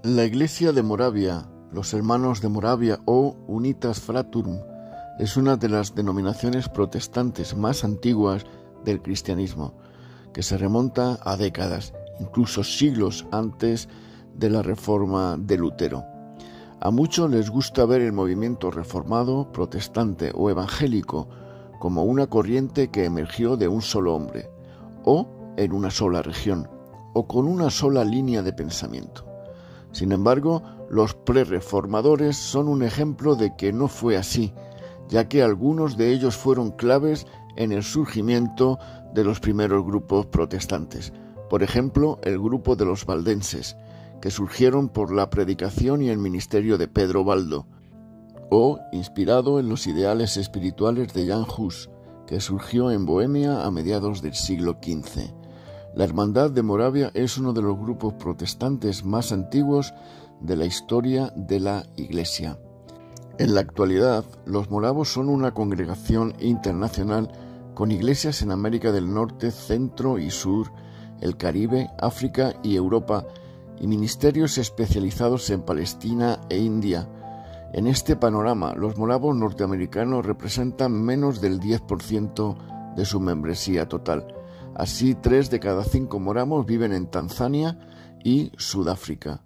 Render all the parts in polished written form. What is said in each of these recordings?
La Iglesia de Moravia, los Hermanos de Moravia o Unitas Fratum, es una de las denominaciones protestantes más antiguas del cristianismo, que se remonta a décadas, incluso siglos antes de la Reforma de Lutero. A muchos les gusta ver el movimiento reformado, protestante o evangélico como una corriente que emergió de un solo hombre, o en una sola región, o con una sola línea de pensamiento. Sin embargo, los prerreformadores son un ejemplo de que no fue así, ya que algunos de ellos fueron claves en el surgimiento de los primeros grupos protestantes. Por ejemplo, el grupo de los valdenses, que surgieron por la predicación y el ministerio de Pedro Baldo, o inspirado en los ideales espirituales de Jan Hus, que surgió en Bohemia a mediados del siglo XV. La Hermandad de Moravia es uno de los grupos protestantes más antiguos de la historia de la Iglesia. En la actualidad, los moravos son una congregación internacional con iglesias en América del Norte, Centro y Sur, el Caribe, África y Europa, y ministerios especializados en Palestina e India. En este panorama, los moravos norteamericanos representan menos del 10% de su membresía total. Así, 3 de cada 5 moravos viven en Tanzania y Sudáfrica.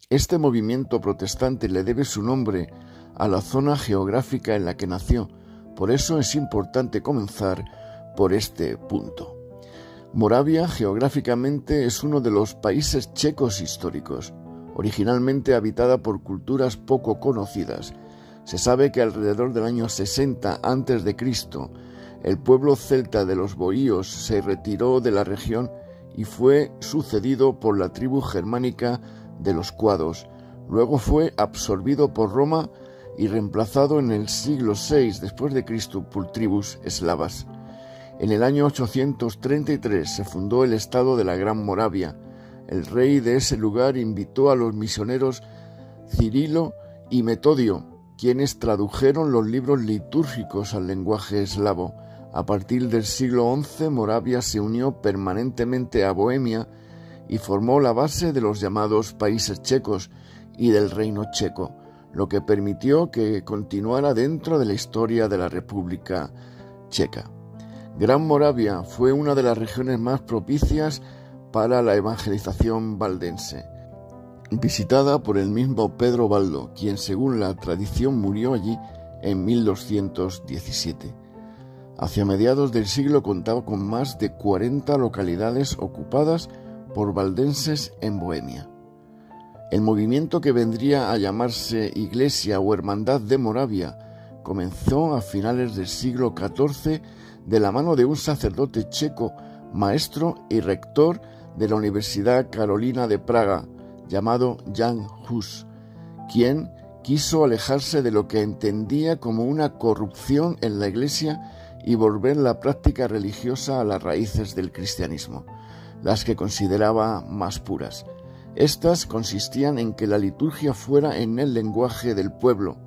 Este movimiento protestante le debe su nombre a la zona geográfica en la que nació. Por eso es importante comenzar por este punto. Moravia geográficamente es uno de los países checos históricos, originalmente habitada por culturas poco conocidas. Se sabe que alrededor del año 60 a.C., el pueblo celta de los boíos se retiró de la región y fue sucedido por la tribu germánica de los cuados. Luego fue absorbido por Roma y reemplazado en el siglo VI d.C. por tribus eslavas. En el año 833 se fundó el estado de la Gran Moravia. El rey de ese lugar invitó a los misioneros Cirilo y Metodio, quienes tradujeron los libros litúrgicos al lenguaje eslavo. A partir del siglo XI, Moravia se unió permanentemente a Bohemia y formó la base de los llamados países checos y del Reino Checo, lo que permitió que continuara dentro de la historia de la República Checa. Gran Moravia fue una de las regiones más propicias para la evangelización valdense, visitada por el mismo Pedro Baldo, quien según la tradición murió allí en 1217. Hacia mediados del siglo contaba con más de 40 localidades ocupadas por valdenses en Bohemia. El movimiento que vendría a llamarse Iglesia o Hermandad de Moravia comenzó a finales del siglo XIV de la mano de un sacerdote checo, maestro y rector de la Universidad Carolina de Praga, llamado Jan Hus, quien quiso alejarse de lo que entendía como una corrupción en la Iglesia y volver la práctica religiosa a las raíces del cristianismo, las que consideraba más puras. Estas consistían en que la liturgia fuera en el lenguaje del pueblo,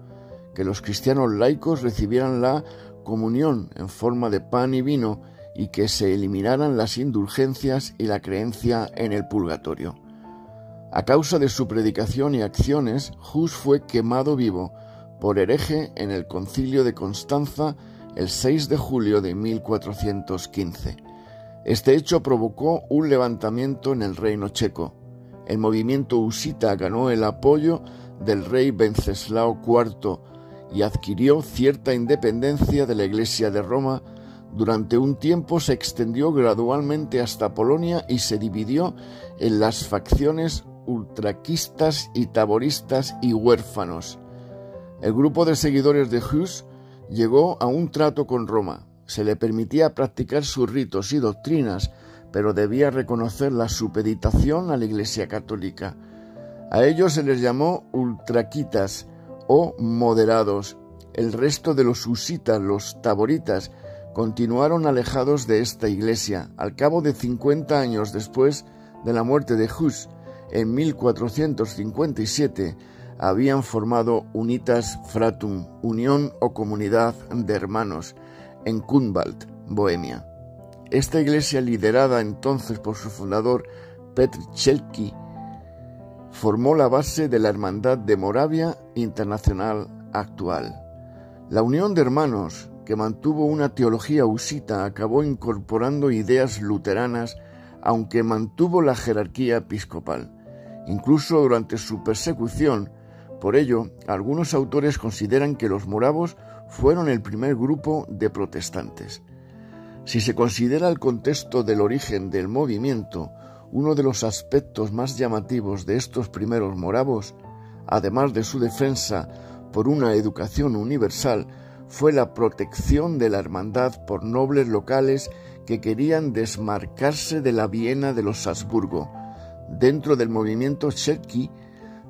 que los cristianos laicos recibieran la comunión en forma de pan y vino y que se eliminaran las indulgencias y la creencia en el purgatorio. A causa de su predicación y acciones, Hus fue quemado vivo por hereje en el Concilio de Constanza el 6 de julio de 1415. Este hecho provocó un levantamiento en el reino checo. El movimiento husita ganó el apoyo del rey Venceslao IV y adquirió cierta independencia de la Iglesia de Roma. Durante un tiempo se extendió gradualmente hasta Polonia y se dividió en las facciones ultraquistas y taboristas y huérfanos. El grupo de seguidores de Hus llegó a un trato con Roma. Se le permitía practicar sus ritos y doctrinas, pero debía reconocer la supeditación a la Iglesia católica. A ellos se les llamó ultraquitas o moderados. El resto de los husitas, los taboritas, continuaron alejados de esta iglesia. Al cabo de 50 años después de la muerte de Hus, en 1457, habían formado Unitas Fratum, unión o comunidad de hermanos, en Kunwald, Bohemia. Esta iglesia, liderada entonces por su fundador Petr Chelky, formó la base de la Hermandad de Moravia Internacional actual. La unión de hermanos, que mantuvo una teología husita, acabó incorporando ideas luteranas, aunque mantuvo la jerarquía episcopal, incluso durante su persecución. Por ello, algunos autores consideran que los moravos fueron el primer grupo de protestantes. Si se considera el contexto del origen del movimiento, uno de los aspectos más llamativos de estos primeros moravos, además de su defensa por una educación universal, fue la protección de la hermandad por nobles locales que querían desmarcarse de la Viena de los Habsburgo. Dentro del movimiento Cherky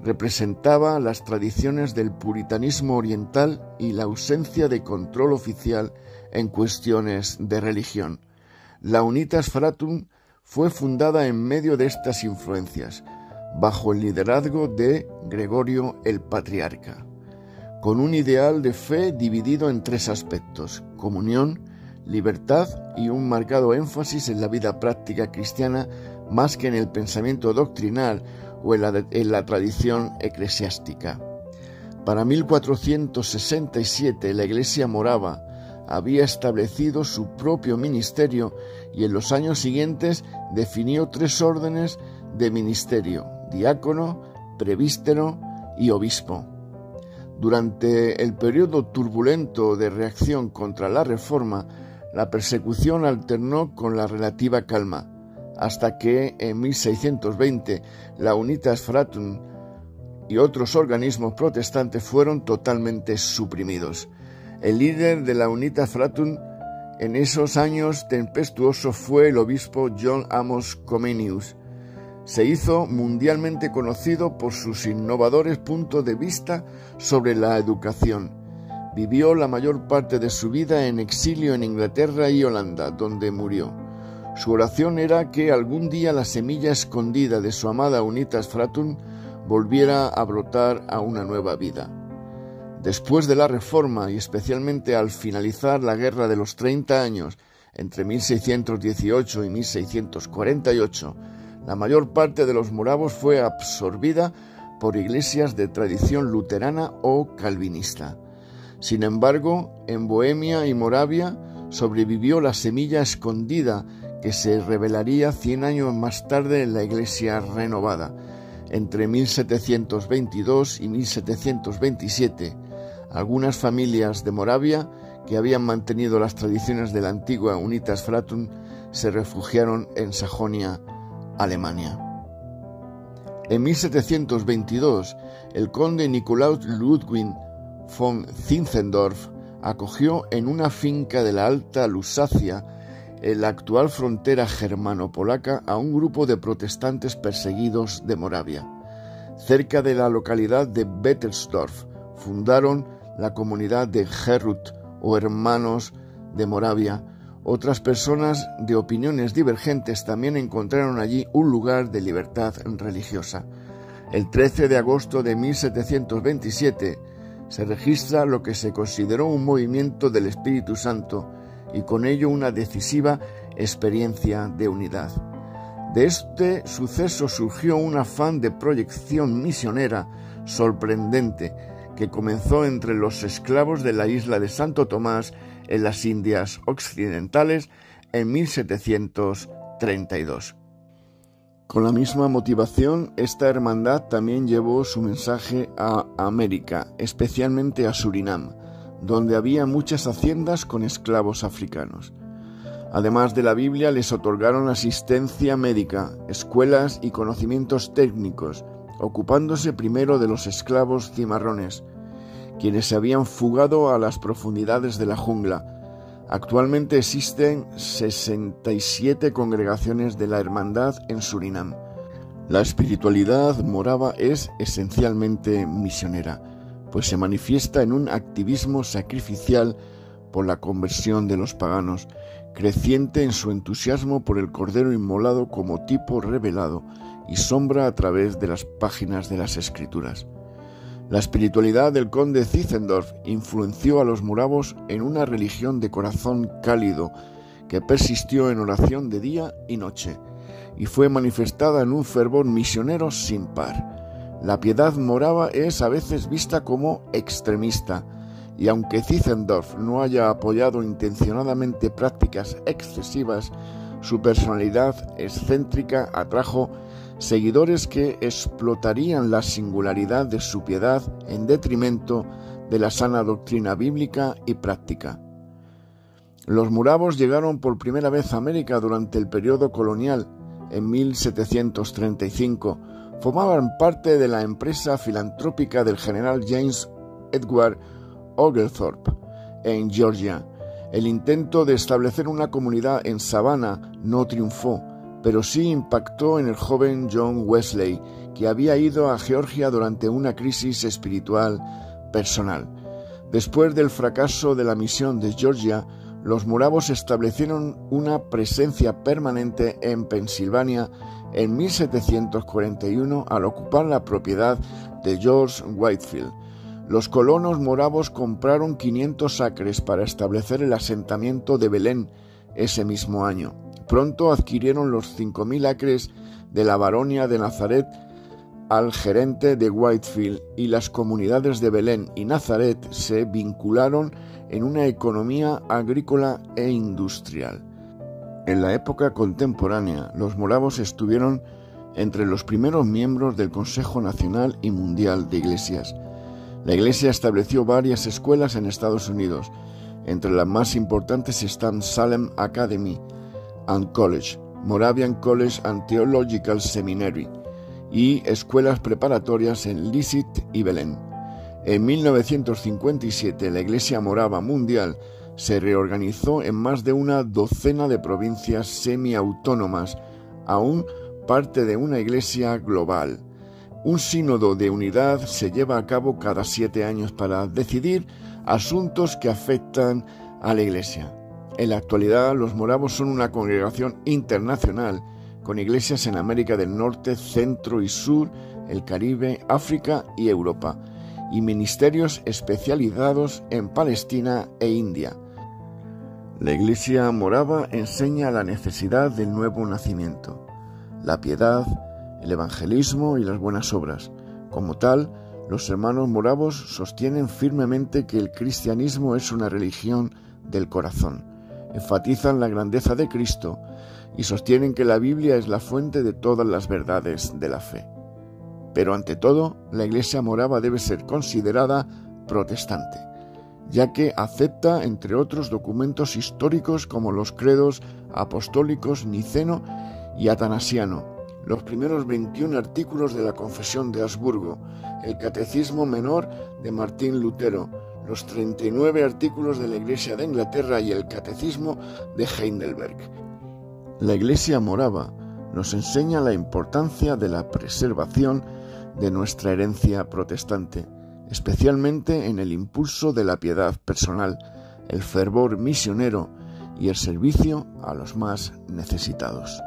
representaba las tradiciones del puritanismo oriental y la ausencia de control oficial en cuestiones de religión. La Unitas Fratum fue fundada en medio de estas influencias, bajo el liderazgo de Gregorio el Patriarca, con un ideal de fe dividido en tres aspectos: comunión, libertad y un marcado énfasis en la vida práctica cristiana más que en el pensamiento doctrinal o en la tradición eclesiástica. Para 1467 la Iglesia morava había establecido su propio ministerio y en los años siguientes definió tres órdenes de ministerio: diácono, prevístero y obispo. Durante el periodo turbulento de reacción contra la Reforma, la persecución alternó con la relativa calma, hasta que en 1620 la Unitas Fratum y otros organismos protestantes fueron totalmente suprimidos. El líder de la Unitas Fratum en esos años tempestuosos fue el obispo John Amos Comenius. Se hizo mundialmente conocido por sus innovadores puntos de vista sobre la educación. Vivió la mayor parte de su vida en exilio en Inglaterra y Holanda, donde murió. Su oración era que algún día la semilla escondida de su amada Unitas Fratum volviera a brotar a una nueva vida. Después de la Reforma, y especialmente al finalizar la Guerra de los 30 años, entre 1618 y 1648, la mayor parte de los moravos fue absorbida por iglesias de tradición luterana o calvinista. Sin embargo, en Bohemia y Moravia sobrevivió la semilla escondida que se revelaría 100 años más tarde en la Iglesia renovada. Entre 1722 y 1727, algunas familias de Moravia, que habían mantenido las tradiciones de la antigua Unitas Fratum, se refugiaron en Sajonia, Alemania. En 1722, el conde Nikolaus Ludwig von Zinzendorf acogió en una finca de la Alta Lusacia, en la actual frontera germano-polaca, a un grupo de protestantes perseguidos de Moravia. Cerca de la localidad de Bettelsdorf fundaron la comunidad de Herrut o Hermanos de Moravia. Otras personas de opiniones divergentes también encontraron allí un lugar de libertad religiosa. El 13 de agosto de 1727 se registra lo que se consideró un movimiento del Espíritu Santo y con ello una decisiva experiencia de unidad. De este suceso surgió un afán de proyección misionera sorprendente que comenzó entre los esclavos de la isla de Santo Tomás en las Indias Occidentales en 1732. Con la misma motivación, esta hermandad también llevó su mensaje a América, especialmente a Surinam, donde había muchas haciendas con esclavos africanos. Además de la Biblia, les otorgaron asistencia médica, escuelas y conocimientos técnicos, ocupándose primero de los esclavos cimarrones, quienes se habían fugado a las profundidades de la jungla. Actualmente existen 67 congregaciones de la hermandad en Surinam. La espiritualidad morava es esencialmente misionera, pues se manifiesta en un activismo sacrificial por la conversión de los paganos, creciente en su entusiasmo por el Cordero inmolado como tipo revelado y sombra a través de las páginas de las Escrituras. La espiritualidad del conde Zinzendorf influenció a los moravos en una religión de corazón cálido que persistió en oración de día y noche y fue manifestada en un fervor misionero sin par. La piedad morava es a veces vista como extremista, y aunque Zinzendorf no haya apoyado intencionadamente prácticas excesivas, su personalidad excéntrica atrajo seguidores que explotarían la singularidad de su piedad en detrimento de la sana doctrina bíblica y práctica. Los moravos llegaron por primera vez a América durante el periodo colonial, en 1735. Formaban parte de la empresa filantrópica del general James Edward Oglethorpe en Georgia. El intento de establecer una comunidad en Savannah no triunfó, pero sí impactó en el joven John Wesley, que había ido a Georgia durante una crisis espiritual personal. Después del fracaso de la misión de Georgia, los moravos establecieron una presencia permanente en Pensilvania en 1741 al ocupar la propiedad de George Whitefield. Los colonos moravos compraron 500 acres para establecer el asentamiento de Belén ese mismo año. Pronto adquirieron los 5.000 acres de la baronía de Nazaret al gerente de Whitefield, y las comunidades de Belén y Nazaret se vincularon en una economía agrícola e industrial. En la época contemporánea, los moravos estuvieron entre los primeros miembros del Consejo Nacional y Mundial de Iglesias. La Iglesia estableció varias escuelas en Estados Unidos. Entre las más importantes están Salem Academy and College, Moravian College and Theological Seminary y escuelas preparatorias en Licit y Belén. En 1957, la Iglesia Morava Mundial se reorganizó en más de una docena de provincias semiautónomas, aún parte de una iglesia global. Un sínodo de unidad se lleva a cabo cada 7 años para decidir asuntos que afectan a la Iglesia. En la actualidad, los moravos son una congregación internacional con iglesias en América del Norte, Centro y Sur, el Caribe, África y Europa, y ministerios especializados en Palestina e India. La Iglesia morava enseña la necesidad del nuevo nacimiento, la piedad, el evangelismo y las buenas obras. Como tal, los hermanos moravos sostienen firmemente que el cristianismo es una religión del corazón. Enfatizan la grandeza de Cristo y sostienen que la Biblia es la fuente de todas las verdades de la fe. Pero ante todo, la Iglesia morava debe ser considerada protestante, ya que acepta, entre otros, documentos históricos como los credos apostólicos niceno y atanasiano, los primeros 21 artículos de la Confesión de Habsburgo, el Catecismo Menor de Martín Lutero, los 39 artículos de la Iglesia de Inglaterra y el Catecismo de Heidelberg. La Iglesia morava nos enseña la importancia de la preservación de nuestra herencia protestante, especialmente en el impulso de la piedad personal, el fervor misionero y el servicio a los más necesitados.